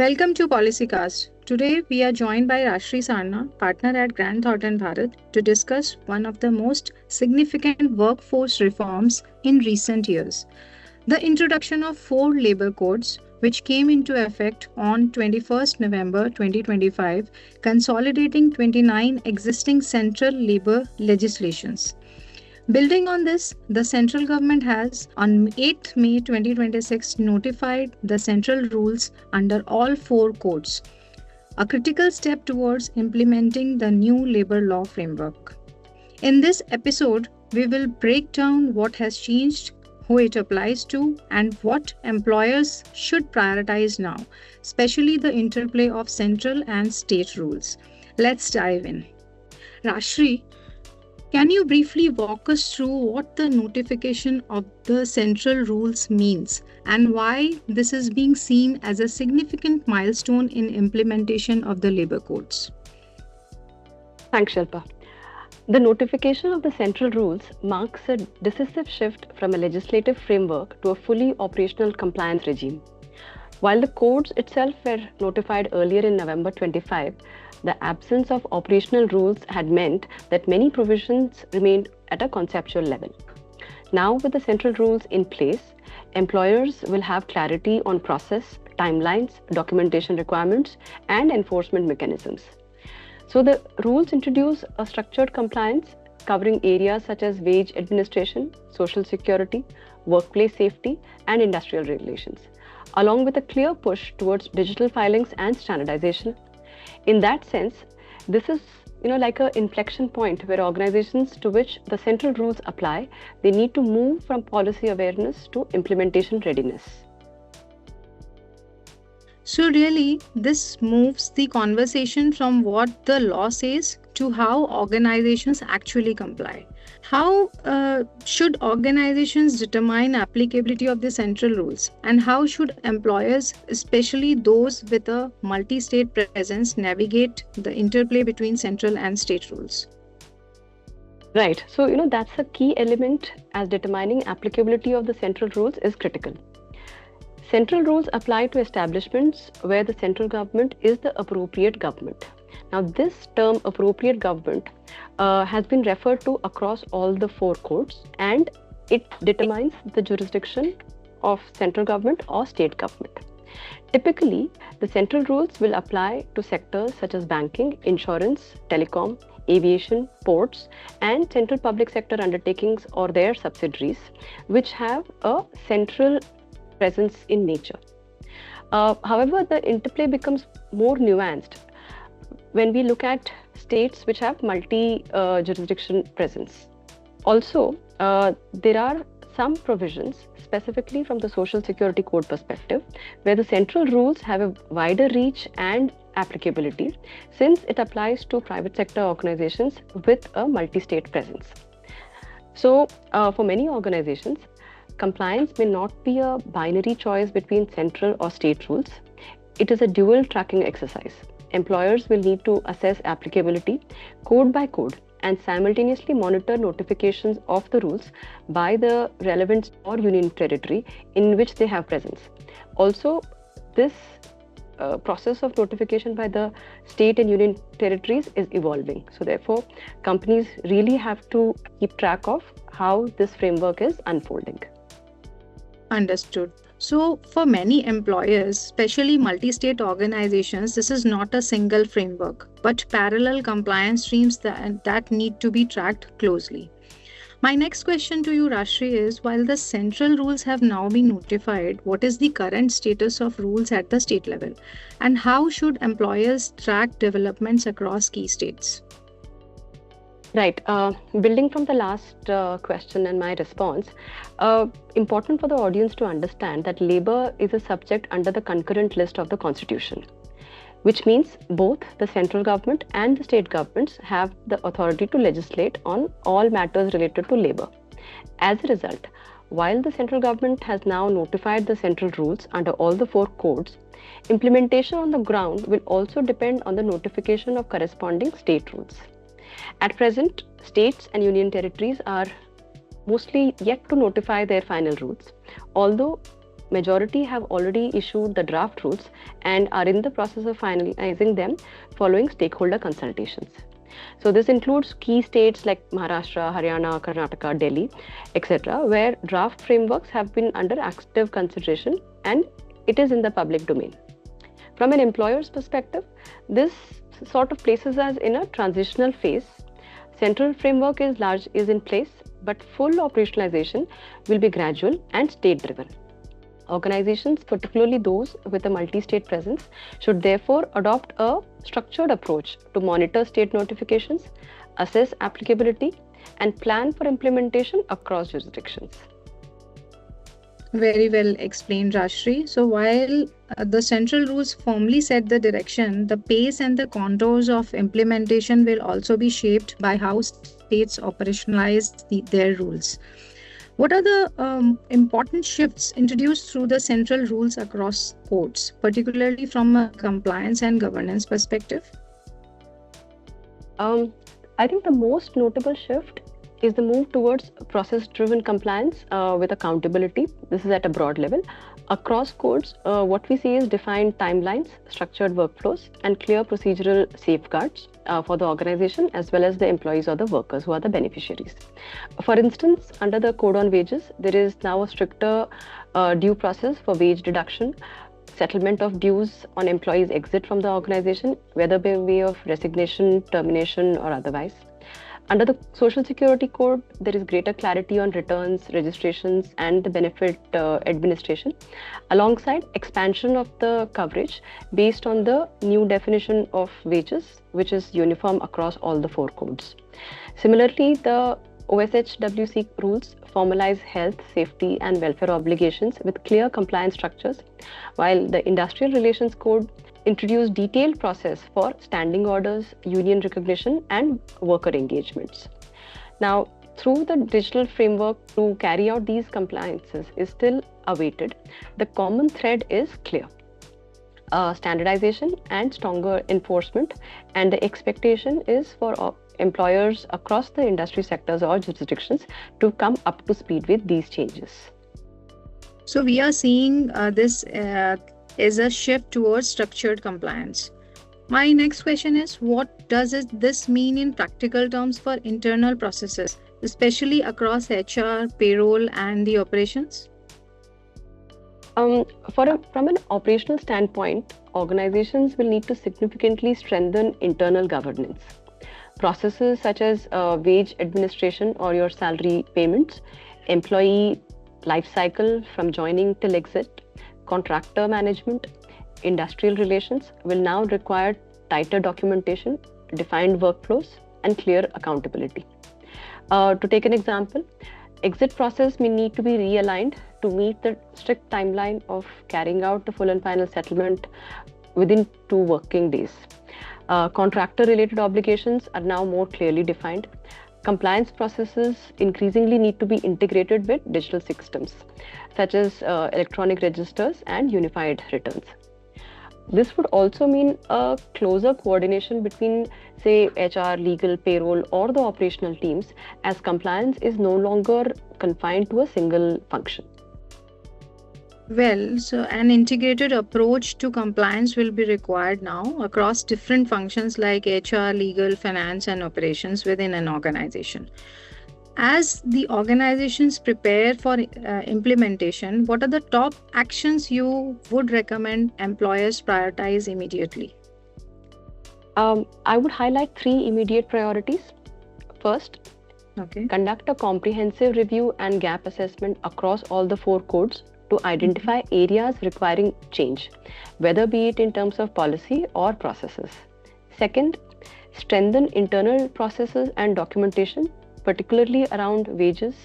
Welcome to PolicyCast. Today we are joined by Rajashree Sarna, partner at Thornton Bharat, to discuss one of the most significant workforce reforms in recent years. The introduction of four labor codes, which came into effect on 21st November 2025, consolidating 29 existing central labor legislations. Building on this, the central government has, on 8th May 2026, notified the central rules under all four codes, a critical step towards implementing the new labor law framework. In this episode, we will break down what has changed, who it applies to, and what employers should prioritize now, especially the interplay of central and state rules. Let's dive in. Rajashree, can you briefly walk us through what the notification of the central rules means and why this is being seen as a significant milestone in implementation of the labor codes? Thanks, Shilpa. The notification of the central rules marks a decisive shift from a legislative framework to a fully operational compliance regime. While the codes itself were notified earlier in November 25, the absence of operational rules had meant that many provisions remained at a conceptual level. Now, with the central rules in place, employers will have clarity on process, timelines, documentation requirements, and enforcement mechanisms. So the rules introduce a structured compliance covering areas such as wage administration, social security, workplace safety, and industrial regulations, along with a clear push towards digital filings and standardization. In that sense, this is like an inflection point where organizations to which the central rules apply, they need to move from policy awareness to implementation readiness. So really, this moves the conversation from what the law says to how organizations actually comply. How should organizations determine applicability of the central rules, and how should employers, especially those with a multi-state presence, navigate the interplay between central and state rules? Right. So, that's a key element, as determining applicability of the central rules is critical. Central rules apply to establishments where the central government is the appropriate government. Now, this term appropriate government has been referred to across all the four codes, and it determines the jurisdiction of central government or state government. Typically, the central rules will apply to sectors such as banking, insurance, telecom, aviation, ports, and central public sector undertakings or their subsidiaries, which have a central presence in nature. However, the interplay becomes more nuanced when we look at states which have multi-jurisdiction presence. Also, there are some provisions, specifically from the Social Security Code perspective, where the central rules have a wider reach and applicability, since it applies to private sector organizations with a multi-state presence. So, for many organizations, compliance may not be a binary choice between central or state rules. It is a dual tracking exercise. Employers will need to assess applicability code by code and simultaneously monitor notifications of the rules by the relevant or union territory in which they have presence. Also, this process of notification by the state and union territories is evolving. So therefore, companies really have to keep track of how this framework is unfolding. Understood. So, for many employers, especially multi-state organizations, this is not a single framework, but parallel compliance streams that need to be tracked closely. My next question to you, Rajashree, is while the central rules have now been notified, what is the current status of rules at the state level? And how should employers track developments across key states? Right. Building from the last question and my response, important for the audience to understand that labor is a subject under the concurrent list of the Constitution, which means both the central government and the state governments have the authority to legislate on all matters related to labor. As a result, while the central government has now notified the central rules under all the four codes, implementation on the ground will also depend on the notification of corresponding state rules. At present, states and union territories are mostly yet to notify their final rules, although majority have already issued the draft rules and are in the process of finalizing them following stakeholder consultations. So this includes key states like Maharashtra, Haryana, Karnataka, Delhi, etc., where draft frameworks have been under active consideration and it is in the public domain. From an employer's perspective, this sort of places us in a transitional phase. Central framework is in place, but full operationalization will be gradual and state-driven. Organizations, particularly those with a multi-state presence, should therefore adopt a structured approach to monitor state notifications, assess applicability, and plan for implementation across jurisdictions. Very well explained, Rajashree. So while the central rules firmly set the direction, the pace and the contours of implementation will also be shaped by how states operationalize their rules. What are the important shifts introduced through the central rules across courts, particularly from a compliance and governance perspective? I think the most notable shift is the move towards process-driven compliance with accountability. This is at a broad level. Across codes, what we see is defined timelines, structured workflows, and clear procedural safeguards for the organization as well as the employees or the workers who are the beneficiaries. For instance, under the Code on Wages, there is now a stricter due process for wage deduction, settlement of dues on employees' exit from the organization, whether by way of resignation, termination, or otherwise. Under the Social Security Code, there is greater clarity on returns, registrations, and the benefit administration, alongside expansion of the coverage based on the new definition of wages, which is uniform across all the 4 codes. Similarly, the OSHWC rules formalize health, safety, and welfare obligations with clear compliance structures, while the Industrial Relations Code introduced detailed process for standing orders, union recognition, and worker engagements. Now, through the digital framework to carry out these compliances is still awaited, the common thread is clear. Standardization and stronger enforcement, and the expectation is for employers across the industry sectors or jurisdictions to come up to speed with these changes. So we are seeing this is a shift towards structured compliance. My next question is, what does this mean in practical terms for internal processes, especially across HR, payroll, and the operations? From an operational standpoint, organizations will need to significantly strengthen internal governance. Processes such as wage administration or your salary payments, employee life cycle from joining till exit, contractor management, industrial relations will now require tighter documentation, defined workflows, and clear accountability. To take an example, exit process may need to be realigned to meet the strict timeline of carrying out the full and final settlement within 2 working days. Contractor-related obligations are now more clearly defined. Compliance processes increasingly need to be integrated with digital systems, such as electronic registers and unified returns. This would also mean a closer coordination between, say, HR, legal, payroll, or the operational teams, as compliance is no longer confined to a single function. Well, so an integrated approach to compliance will be required now across different functions like HR, legal, finance, and operations within an organization. As the organizations prepare for implementation, what are the top actions you would recommend employers prioritize immediately? I would highlight 3 immediate priorities. First, conduct a comprehensive review and gap assessment across all the 4 codes to identify areas requiring change, whether be it in terms of policy or processes. Second, strengthen internal processes and documentation, particularly around wages,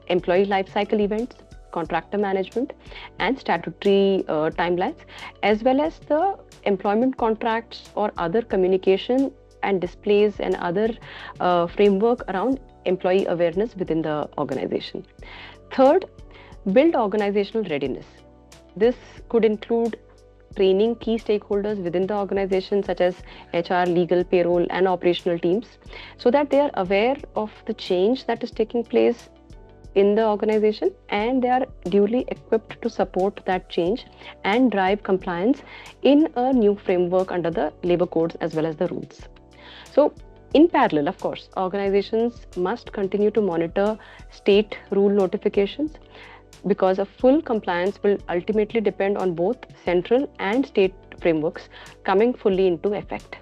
employee lifecycle events, contractor management, and statutory timelines, as well as the employment contracts or other communication and displays and other framework around employee awareness within the organization. Third, build organizational readiness. This could include training key stakeholders within the organization, such as HR, legal, payroll, and operational teams, so that they are aware of the change that is taking place in the organization, and they are duly equipped to support that change and drive compliance in a new framework under the labor codes as well as the rules. So in parallel, of course, organizations must continue to monitor state rule notifications, because a full compliance will ultimately depend on both central and state frameworks coming fully into effect.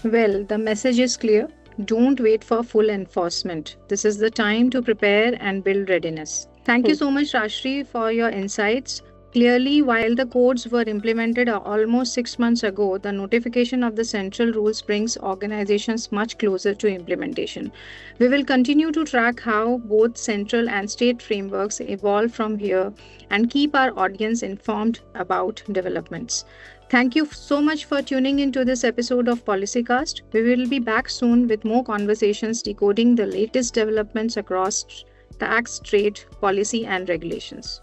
Well, the message is clear. Don't wait for full enforcement. This is the time to prepare and build readiness. Thank you so much, Rajashree, for your insights. Clearly, while the codes were implemented almost 6 months ago, the notification of the central rules brings organizations much closer to implementation. We will continue to track how both central and state frameworks evolve from here and keep our audience informed about developments. Thank you so much for tuning into this episode of PolicyCast. We will be back soon with more conversations decoding the latest developments across tax, trade, policy, and regulations.